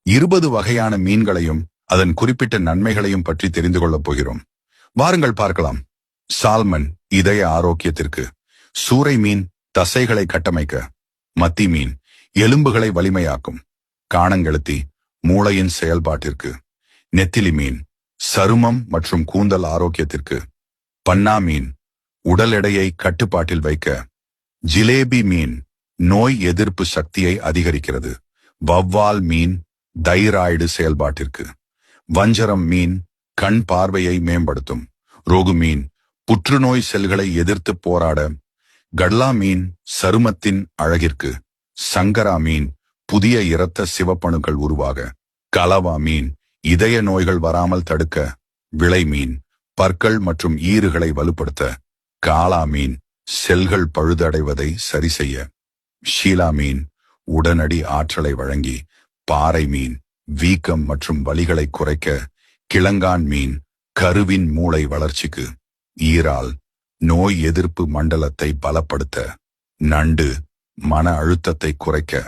20 வகையான மீன்களையும் அதன் குறிப்பிட்ட நன்மைகளையும் பற்றி தெரிந்து கொள்ளப் போகிறோம். வாருங்கள் பார்க்கலாம். சால்மன் இதய ஆரோக்கியத்திற்கு, சூறை மீன் தசைகளை கட்டமைக்க, மத்தி மீன் எலும்புகளை வலிமையாக்கும், காணங்கெளுத்தி மூளையின் செயல்பாட்டிற்கு, நெத்திலி மீன் சருமம் மற்றும் கூந்தல் ஆரோக்கியத்திற்கு, பன்னா மீன் உடல் எடையை கட்டுப்பாட்டில் வைக்க, ஜிலேபி மீன் நோய் எதிர்ப்பு சக்தியை அதிகரிக்கிறது, வவ்வால் மீன் தைராய்டு செயல்பாட்டிற்கு, வஞ்சரம் மீன் கண் பார்வையை மேம்படுத்தும், ரோகு மீன் புற்றுநோய் செல்களை எதிர்த்து போராட, கட்லா மீன் சருமத்தின் அழகிற்கு, சங்கரா மீன் புதிய இரத்த சிவப்பணுக்கள் உருவாக, கலவா மீன் இதய நோய்கள் வராமல் தடுக்க, விளை மீன் பற்கள் மற்றும் ஈறுகளை வலுப்படுத்த, காளா மீன் செல்கள் பழுதடைவதை சரி செய்ய, ஷீலா மீன் உடனடி ஆற்றலை வழங்கி, பாறை மீன் வீக்கம் மற்றும் வலிகளை குறைக்க, கிழங்கான் மீன் கருவின் மூளை வளர்ச்சிக்கு, ஈரால் நோய் எதிர்ப்பு மண்டலத்தை பலப்படுத்த, நண்டு மன அழுத்தத்தை குறைக்க,